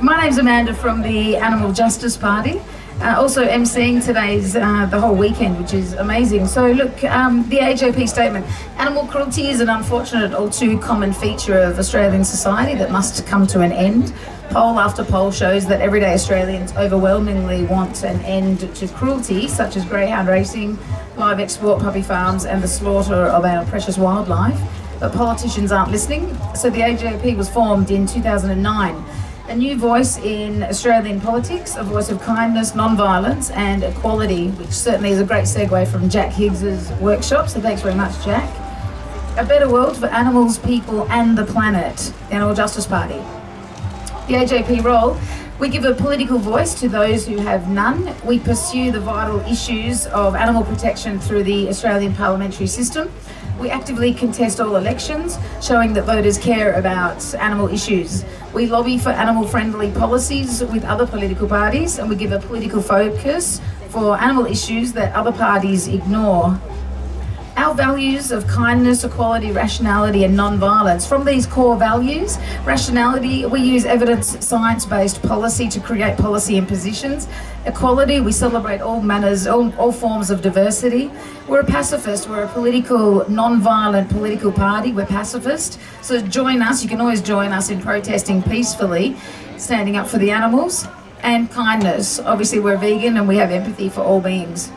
My name's Amanda from the Animal Justice Party. Also emceeing today's the whole weekend, which is amazing. So look, the AJP statement: animal cruelty is an unfortunate all too common feature of Australian society that must come to an end. Poll after poll shows that everyday Australians overwhelmingly want an end to cruelty, such as greyhound racing, live export puppy farms and the slaughter of our precious wildlife. But politicians aren't listening, so the AJP was formed in 2009. A new voice in Australian politics, a voice of kindness, non-violence and equality, which certainly is a great segue from Jack Higgs's workshop, so thanks very much, Jack. A better world for animals, people and the planet, the Animal Justice Party. The AJP role: we give a political voice to those who have none. We pursue the vital issues of animal protection through the Australian parliamentary system. We actively contest all elections, showing that voters care about animal issues. We lobby for animal-friendly policies with other political parties, and we give a political focus for animal issues that other parties ignore. Our values of kindness, equality, rationality and non-violence. From these core values, rationality, we use evidence science-based policy to create policy and positions. Equality, we celebrate all manners, all forms of diversity. We're a pacifist, we're a political, non-violent political party, we're pacifist. So join us, you can always join us in protesting peacefully, standing up for the animals. And kindness, obviously we're vegan and we have empathy for all beings.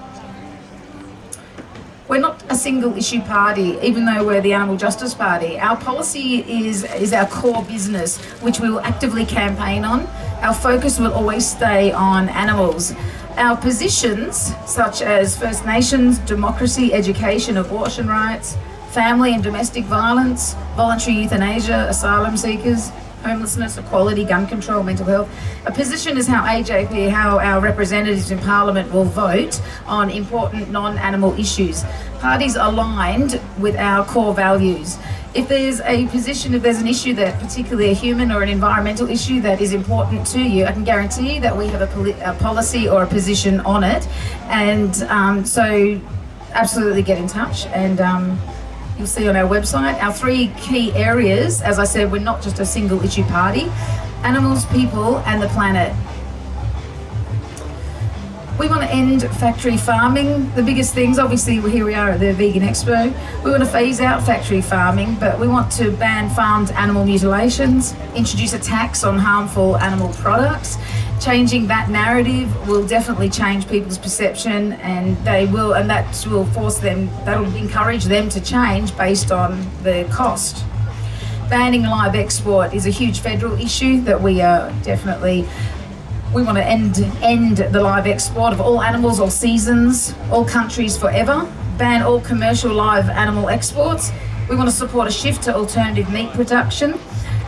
We're not a single issue party, even though we're the Animal Justice Party. Our policy is our core business, which we will actively campaign on. Our focus will always stay on animals. Our positions, such as First Nations, democracy, education, abortion rights, family and domestic violence, voluntary euthanasia, asylum seekers, homelessness, equality, gun control, mental health. A position is how AJP, how our representatives in Parliament will vote on important non-animal issues. Parties aligned with our core values. If there's a position, if there's an issue that particularly a human or an environmental issue that is important to you, I can guarantee that we have a policy or a position on it. And so absolutely get in touch. And you'll see on our website our 3 key areas. As I said, we're not just a single issue party: animals, people and the planet. We want to end factory farming. The biggest things, obviously here we are at the Vegan Expo, we want to phase out factory farming, but we want to ban farmed animal mutilations, introduce a tax on harmful animal products. Changing that narrative will definitely change people's perception, and that will force them, that will encourage them to change based on the cost. Banning live export is a huge federal issue that we are definitely, we want to end the live export of all animals, all seasons, all countries forever. Ban all commercial live animal exports. We want to support a shift to alternative meat production.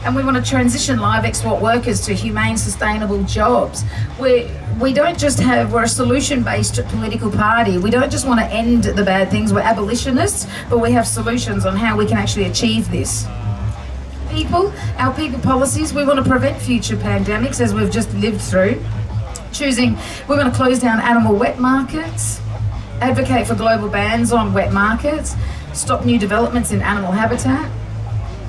And we want to transition live export workers to humane, sustainable jobs. We don't just have, we're a solution-based political party. We don't just want to end the bad things, we're abolitionists, but we have solutions on how we can actually achieve this. People, our people policies, we want to prevent future pandemics as we've just lived through. We want to close down animal wet markets, advocate for global bans on wet markets, stop new developments in animal habitat,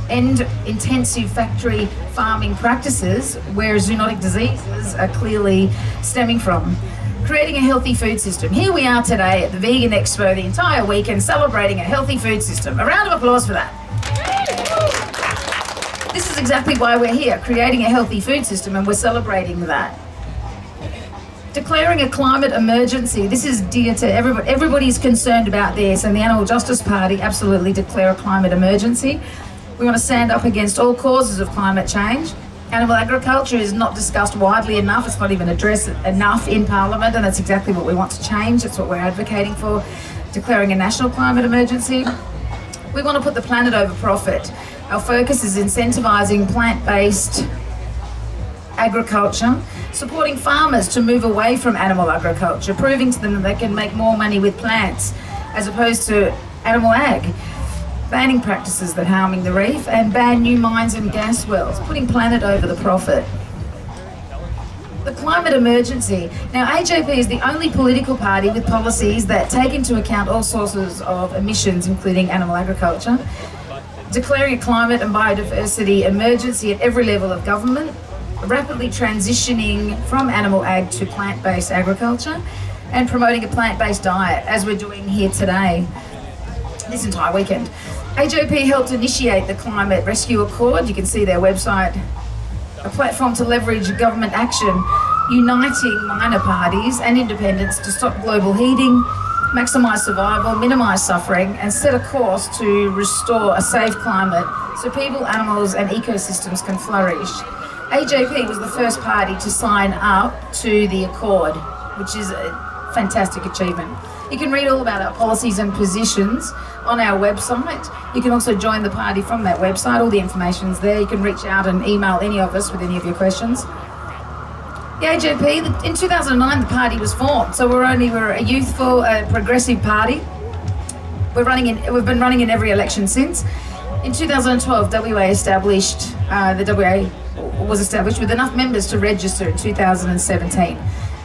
end intensive factory farming practices where zoonotic diseases are clearly stemming from. Creating a healthy food system. Here we are today at the Vegan Expo, the entire weekend celebrating a healthy food system. A round of applause for that. This is exactly why we're here, creating a healthy food system, and we're celebrating that. Declaring a climate emergency. This is dear to everybody. Everybody's concerned about this, and the Animal Justice Party absolutely declare a climate emergency. We want to stand up against all causes of climate change. Animal agriculture is not discussed widely enough. It's not even addressed enough in Parliament, and that's exactly what we want to change. That's what we're advocating for, declaring a national climate emergency. We want to put the planet over profit. Our focus is incentivising plant-based agriculture, supporting farmers to move away from animal agriculture, proving to them that they can make more money with plants as opposed to animal ag. Banning practices that harming the reef, and ban new mines and gas wells, putting planet over the profit. The climate emergency. Now, AJP is the only political party with policies that take into account all sources of emissions, including animal agriculture. Declaring a climate and biodiversity emergency at every level of government. rapidly transitioning from animal ag to plant-based agriculture and promoting a plant-based diet, as we're doing here today, this entire weekend. AJP helped initiate the Climate Rescue Accord. You can see their website, a platform to leverage government action, uniting minor parties and independents to stop global heating, maximise survival, minimise suffering, and set a course to restore a safe climate so people, animals and ecosystems can flourish. AJP was the first party to sign up to the Accord, which is a fantastic achievement. You can read all about our policies and positions on our website. You can also join the party from that website. All the information's there. You can reach out and email any of us with any of your questions. The AJP, in 2009 the party was formed, so we're a youthful, progressive party. We've been running in every election since. In 2012, WA was established with enough members to register in 2017.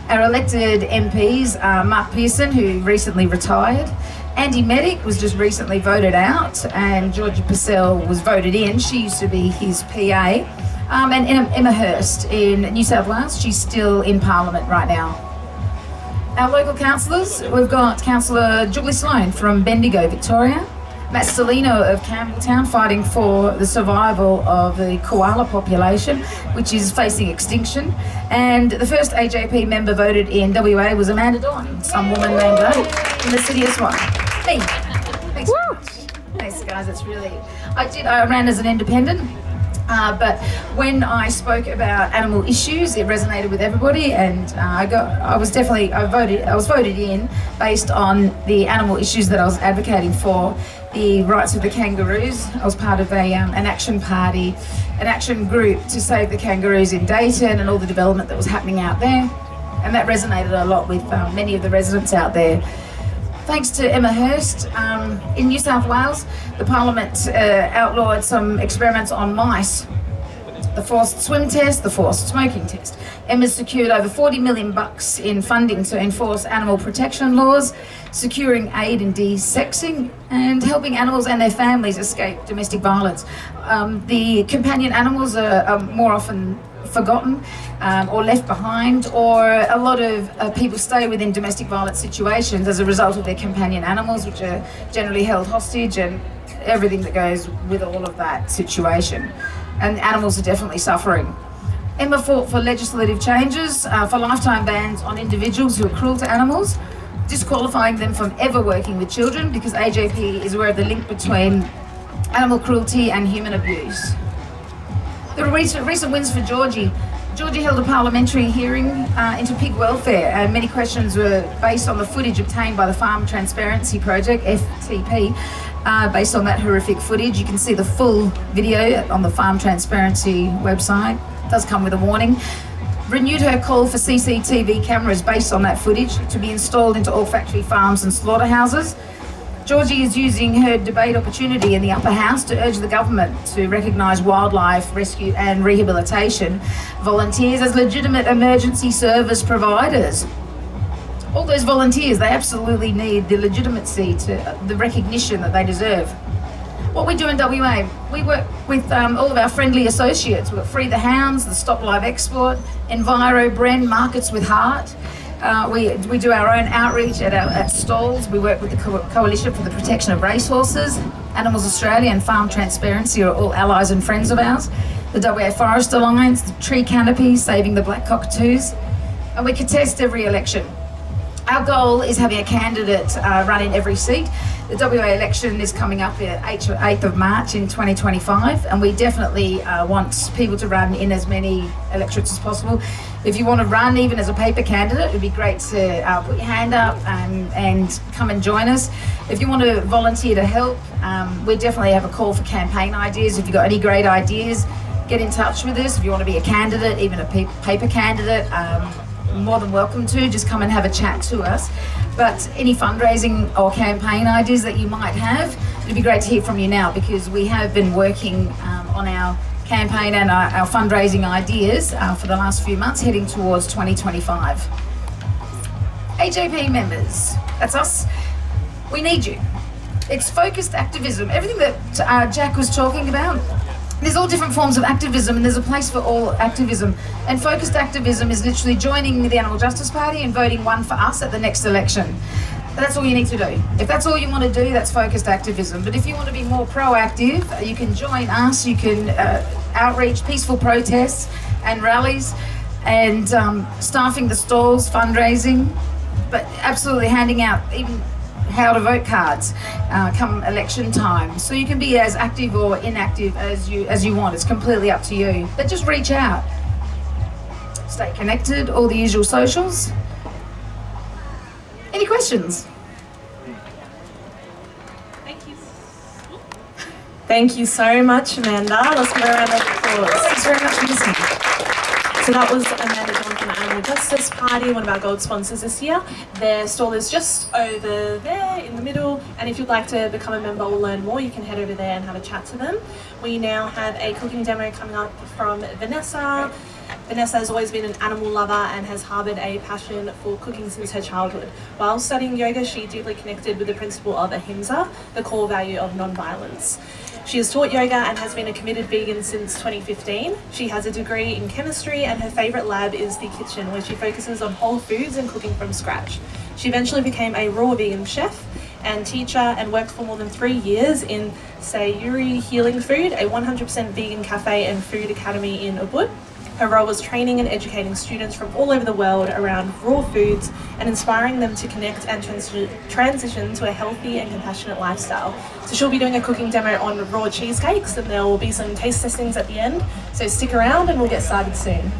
Our elected MPs are Mark Pearson, who recently retired, Andy Medic was just recently voted out, and Georgia Purcell was voted in. She used to be his PA. And Emma Hurst in New South Wales, she's still in Parliament right now. Our local councillors, we've got Councillor Julie Sloan from Bendigo, Victoria, Matt Stellino of Campbelltown, fighting for the survival of the koala population, which is facing extinction. And the first AJP member voted in WA was Amanda Dorn, some woman named that, from the City of Swan. Me. Thanks very much. Thanks guys, it's really, I ran as an independent. But when I spoke about animal issues, it resonated with everybody, and I was voted in based on the animal issues that I was advocating for, the rights of the kangaroos. I was part of an action party, an action group to save the kangaroos in Dayton and all the development that was happening out there, and that resonated a lot with many of the residents out there. Thanks to Emma Hurst, in New South Wales, the Parliament outlawed some experiments on mice. The forced swim test, the forced smoking test. Emma's secured over $40 million in funding to enforce animal protection laws, securing aid in de-sexing, and helping animals and their families escape domestic violence. The companion animals are more often forgotten or left behind, or a lot of people stay within domestic violence situations as a result of their companion animals, which are generally held hostage, and everything that goes with all of that situation. And animals are definitely suffering. Emma fought for legislative changes for lifetime bans on individuals who are cruel to animals, disqualifying them from ever working with children, because AJP is aware of the link between animal cruelty and human abuse. There were recent wins for Georgie. Georgie held a parliamentary hearing into pig welfare, and many questions were based on the footage obtained by the Farm Transparency Project, FTP. Based on that horrific footage, you can see the full video on the Farm Transparency website. It does come with a warning. Renewed her call for CCTV cameras based on that footage to be installed into all factory farms and slaughterhouses. Georgie is using her debate opportunity in the upper house to urge the government to recognise wildlife rescue and rehabilitation volunteers as legitimate emergency service providers. All those volunteers, they absolutely need the legitimacy, to the recognition that they deserve. What we do in WA, we work with all of our friendly associates. We've got Free the Hounds, the Stop Live Export, Enviro, Bren, Markets with Heart. We do our own outreach at stalls. We work with the Coalition for the Protection of Racehorses. Animals Australia and Farm Transparency are all allies and friends of ours. The WA Forest Alliance, the Tree Canopy, Saving the Black Cockatoos. And we contest every election. Our goal is having a candidate run in every seat. The WA election is coming up at 8th of March in 2025, and we definitely want people to run in as many electorates as possible. If you want to run even as a paper candidate, it would be great to put your hand up and come and join us. If you want to volunteer to help, we definitely have a call for campaign ideas. If you've got any great ideas, get in touch with us. If you want to be a candidate, even a paper candidate, more than welcome to. Just come and have a chat to us. But any fundraising or campaign ideas that you might have, it'd be great to hear from you now, because we have been working on our campaign and our fundraising ideas for the last few months, heading towards 2025. AJP members, that's us. We need you. It's focused activism. Everything that Jack was talking about, There's all different forms of activism, and there's a place for all activism. And focused activism is literally joining the Animal Justice Party and voting one for us at the next election. That's all you need to do. If that's all you want to do, that's focused activism. But if you want to be more proactive, you can join us. You can outreach, peaceful protests and rallies, and staffing the stalls, fundraising, but absolutely handing out even how to vote cards come election time. So you can be as active or inactive as you want. It's completely up to you. But just reach out. Stay connected, all the usual socials. Any questions? Thank you so much, Amanda. Let's give her a round of applause. Thanks very much for listening. So that was Amanda Dorn from the Animal Justice Party, one of our gold sponsors this year. Their stall is just over there in the middle, and if you'd like to become a member or learn more, you can head over there and have a chat to them. We now have a cooking demo coming up from Vanessa. Vanessa has always been an animal lover and has harboured a passion for cooking since her childhood. While studying yoga, she deeply connected with the principle of ahimsa, the core value of non-violence. She has taught yoga and has been a committed vegan since 2015. She has a degree in chemistry, and her favourite lab is the kitchen, where she focuses on whole foods and cooking from scratch. She eventually became a raw vegan chef and teacher and worked for more than 3 years in Sayuri Healing Food, a 100% vegan cafe and food academy in Ubud. Her role was training and educating students from all over the world around raw foods and inspiring them to connect and transition to a healthy and compassionate lifestyle. So she'll be doing a cooking demo on raw cheesecakes, and there will be some taste testings at the end. So stick around and we'll get started soon.